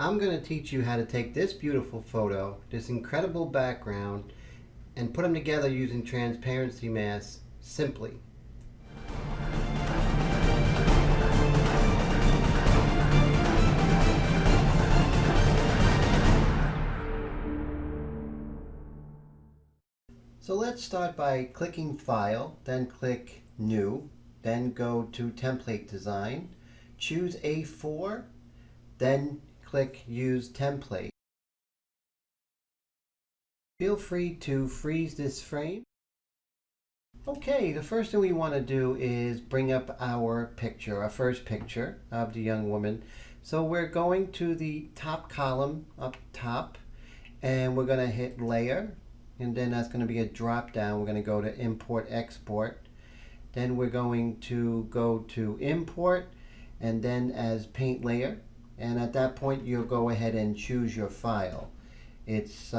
I'm going to teach you how to take this beautiful photo, this incredible background, and put them together using transparency masks simply. So let's start by clicking File, then click New, then go to Template Design, choose A4, then click Use Template. Feel free to freeze this frame. Okay, the first thing we want to do is bring up our picture, our first picture of the young woman. So we're going to the top column up top, and we're going to hit Layer, and then that's going to be a drop down. We're going to go to Import Export. Then we're going to go to Import, and then as Paint Layer. And at that point, you'll go ahead and choose your file. It's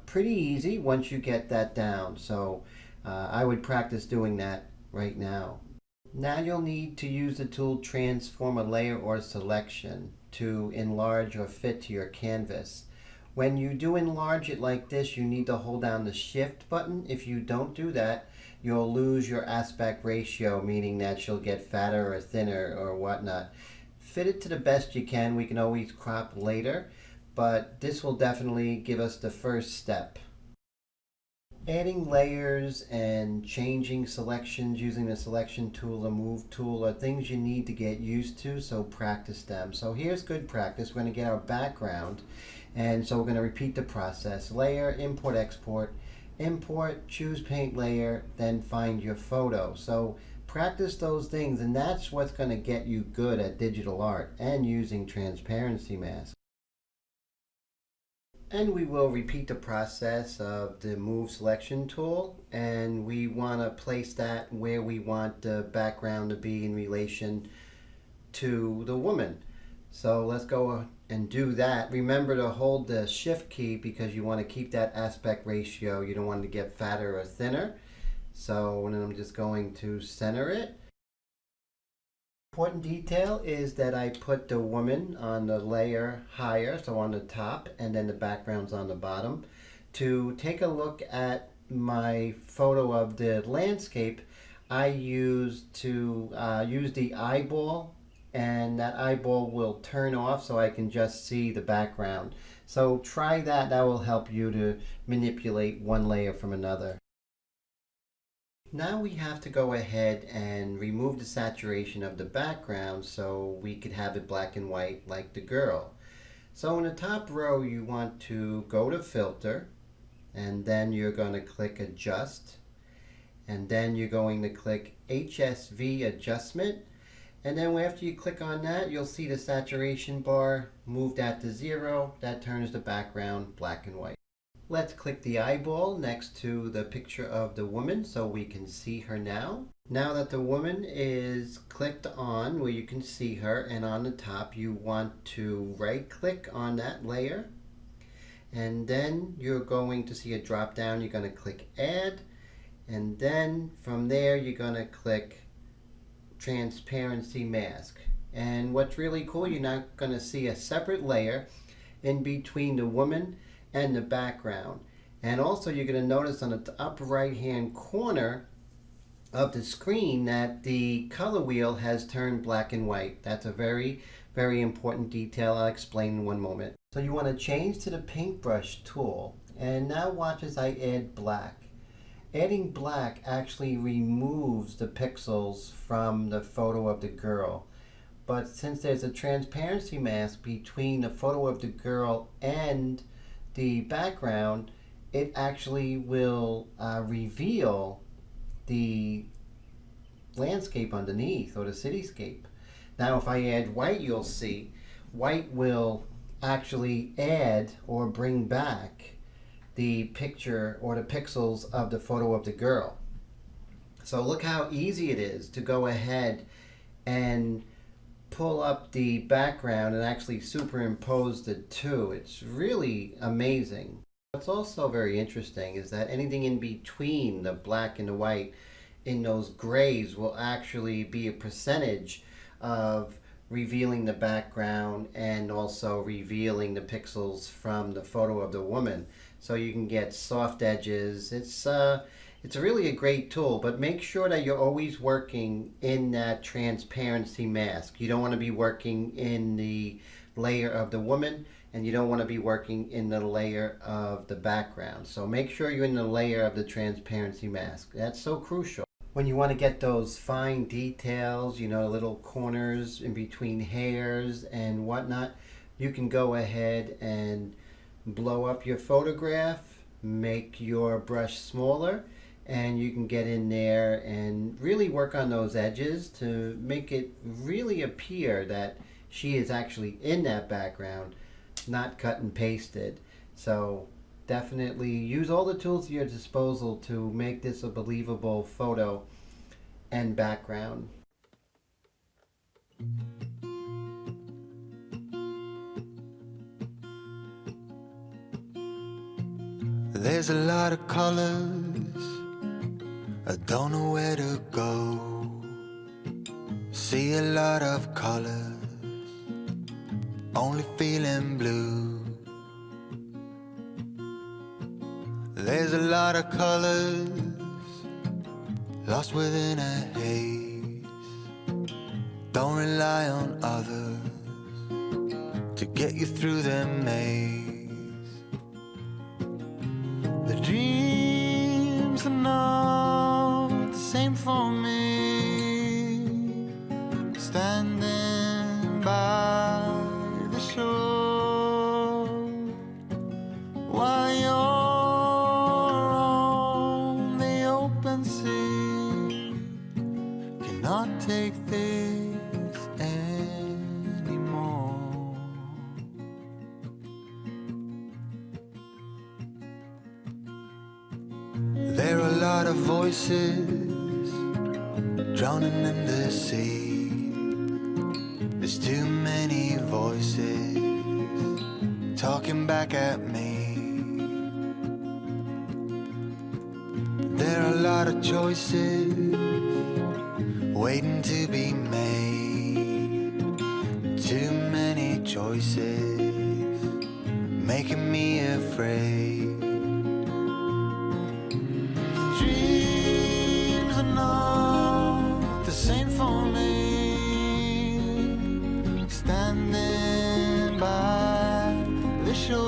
pretty easy once you get that down. So I would practice doing that right now. Now you'll need to use the tool Transform a Layer or Selection to enlarge or fit to your canvas. When you do enlarge it like this, you need to hold down the Shift button. If you don't do that, you'll lose your aspect ratio, meaning that you'll get fatter or thinner or whatnot. Fit it to the best you can. We can always crop later, but this will definitely give us the first step. Adding layers and changing selections using the selection tool, the move tool, are things you need to get used to, so practice them. So here's good practice. We're going to get our background, and so we're going to repeat the process. Layer, import, export, import, choose paint layer, then find your photo. So practice those things, and that's what's going to get you good at digital art and using transparency masks. And we will repeat the process of the move selection tool, and we want to place that where we want the background to be in relation to the woman. So let's go and do that. Remember to hold the Shift key because you want to keep that aspect ratio. You don't want it to get fatter or thinner. So then I'm just going to center it. Important detail is that I put the woman on the layer higher, so on the top, and then the background's on the bottom. To take a look at my photo of the landscape, I use the eyeball, and that eyeball will turn off so I can just see the background. So try that. That will help you to manipulate one layer from another. Now we have to go ahead and remove the saturation of the background so we could have it black and white like the girl. So in the top row you want to go to Filter, and then you're going to click Adjust, and then you're going to click HSV Adjustment, and then after you click on that you'll see the saturation bar. Move that to 0. That turns the background black and white. Let's click the eyeball next to the picture of the woman so we can see her now. Now that the woman is clicked on where you can see her, and on the top you want to right click on that layer, and then you're going to see a drop down. You're going to click Add, and then from there you're going to click Transparency Mask. And what's really cool, you're not going to see a separate layer in between the woman and the background. And also you're going to notice on the upper right hand corner of the screen that the color wheel has turned black and white. That's a very, very important detail. I'll explain in one moment. So you want to change to the paintbrush tool, and now watch as I add black. Adding black actually removes the pixels from the photo of the girl. But since there's a transparency mask between the photo of the girl and the background, it actually will reveal the landscape underneath, or the cityscape. Now if I add white, you'll see white will actually add or bring back the picture or the pixels of the photo of the girl. So look how easy it is to go ahead and pull up the background and actually superimpose the two. It's really amazing. What's also very interesting is that anything in between the black and the white in those grays will actually be a percentage of revealing the background and also revealing the pixels from the photo of the woman. So you can get soft edges. It's really a great tool, but make sure that you're always working in that transparency mask. You don't want to be working in the layer of the woman, and you don't want to be working in the layer of the background. So make sure you're in the layer of the transparency mask. That's so crucial. When you want to get those fine details, little corners in between hairs and whatnot, you can go ahead and blow up your photograph, make your brush smaller, and you can get in there and really work on those edges to make it really appear that she is actually in that background, not cut and pasted. So definitely use all the tools at your disposal to make this a believable photo and background. There's a lot of colors, I don't know where to go. See a lot of colors, only feeling blue. There's a lot of colors, lost within a haze. Don't rely on others to get you through the maze. The dreams are not the same for me. Standing by the shore while you're on the open sea, cannot take this anymore. There are a lot of voices drowning in the sea. There's too many voices talking back at me. There are a lot of choices waiting to be made. Too many choices making me afraid. Dreams are not the same for me. Standing by the shore